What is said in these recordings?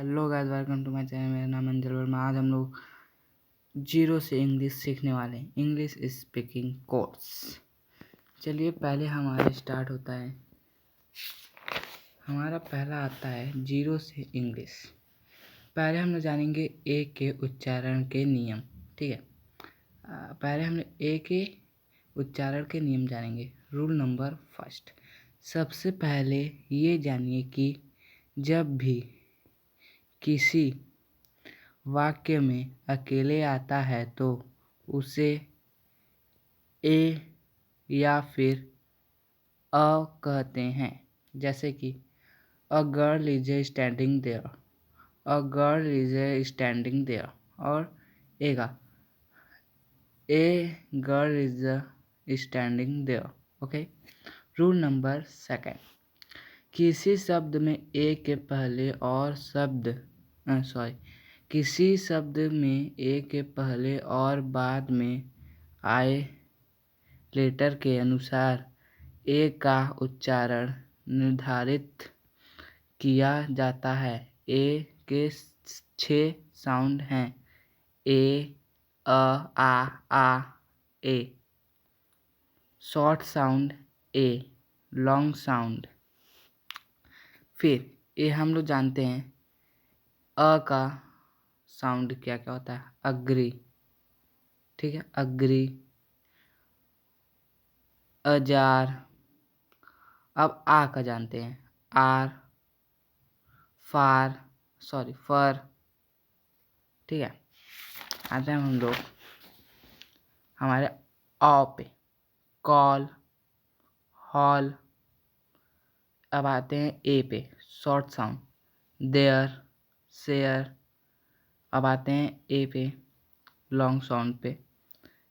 Hello guys, welcome to my channel. मेरा नाम अंजल वर्मा। आज हम लोग जीरो से इंग्लिश सीखने वाले हैं, इंग्लिश स्पीकिंग कोर्स। चलिए पहले हमारा स्टार्ट होता है। हमारा पहला आता है जीरो से इंग्लिश। पहले हम लोग जानेंगे ए के उच्चारण के नियम। ठीक है, पहले हम लोग ए के उच्चारण के नियम जानेंगे। रूल नंबर फर्स्ट, सबसे पहले ये जानिए कि जब भी किसी वाक्य में अकेले आता है तो उसे ए या फिर अ कहते हैं। जैसे कि a girl is standing there, a girl is standing there. और एगा a girl is standing there. Okay. Rule number second, किसी शब्द में ए के पहले और किसी शब्द में ए के पहले और बाद में आए लेटर के अनुसार ए का उच्चारण निर्धारित किया जाता है। ए के 6 साउंड हैं: ए, आ, ए। शॉर्ट साउंड ए, लॉन्ग साउंड। फिर ये हम लोग जानते हैं अ का साउंड क्या क्या होता है। अग्री, ठीक है, अग्री, अजार। अब आ का जानते हैं, आर, फर। ठीक है, आते हैं हम लोग हमारे ऑ पे। Call, hall. अब आते हैं ए पे, शॉर्ट साउंड, देयर, शेयर। अब आते हैं ए पे, लॉन्ग साउंड पे,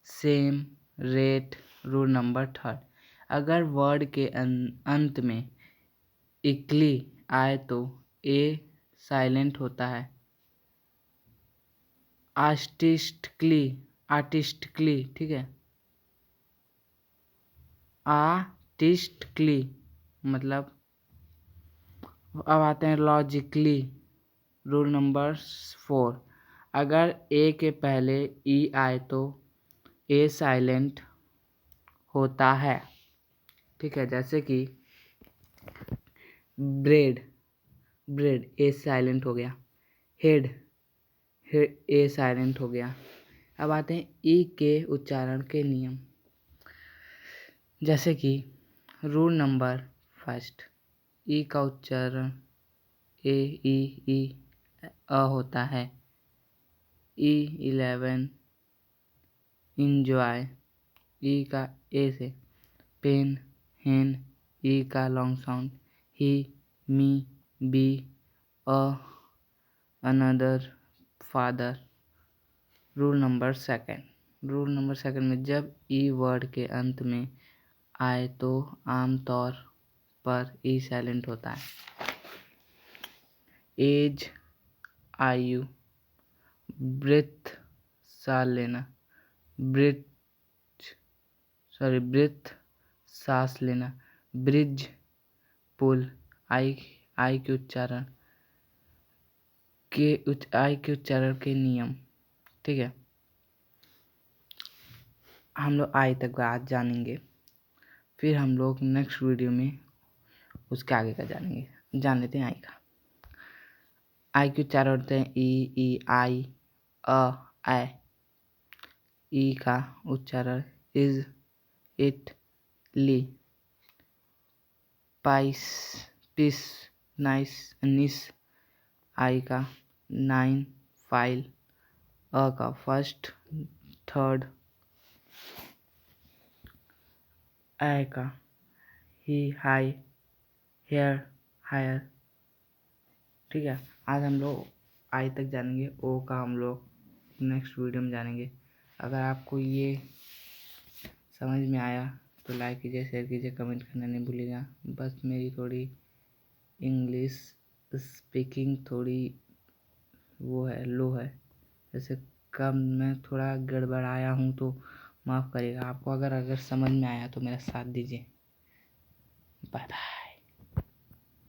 same, rate. Rule number third, अगर वर्ड के अंत में इकली आए तो ए साइलेंट होता है। आर्टिस्टिकली, ठीक है, आर्टिस्टिकली मतलब। अब आते हैं लॉजिकली। रूल नंबर 4, अगर ए के पहले ई आए तो ए साइलेंट होता है। ठीक है, जैसे कि ब्रेड ए साइलेंट हो गया। हेड ए साइलेंट हो गया। अब आते हैं ई के उच्चारण के नियम। जैसे कि रूल नंबर फर्स्ट, ई का उच्चारण ए ई अ होता है। ई 11 इंजॉय, ई का ए से। पेन, हेन, ई का long sound. He, me, be, a, another, father. Rule number second में जब ई वर्ड के अंत में आए तो आमतौर पर ई साइलेंट होता है। एज, आयु, ब्रेथ, सांस लेना, ब्रेथ सांस लेना, ब्रिज, पुल। आई के उच्चारण के नियम। ठीक है, हम लोग आई तक आज जानेंगे, फिर हम लोग नेक्स्ट वीडियो में उसके आगे का जानेंगे। जान लेते हैं आई का। आई के उच्चारण होते हैं ई आई, ए। ई का उच्चारण इज, इट, ली, पाइस, पीस, नाइस, निस। आई का 9, फाइल। अ का फर्स्ट, थर्ड। ए का ही, हाई, हेयर, हायर। ठीक है, आज हम लोग आई तक जानेंगे। ओ का हम लोग नेक्स्ट वीडियो में जानेंगे। अगर आपको ये समझ में आया तो लाइक कीजिए, शेयर कीजिए, कमेंट करना नहीं भूलिएगा। बस मेरी थोड़ी इंग्लिश स्पीकिंग थोड़ी वो है, लो है, जैसे कम मैं थोड़ा गड़बड़ाया हूँ तो माफ़ करिएगा। आपको अगर समझ में आया तो मेरा साथ दीजिए। Bye bye.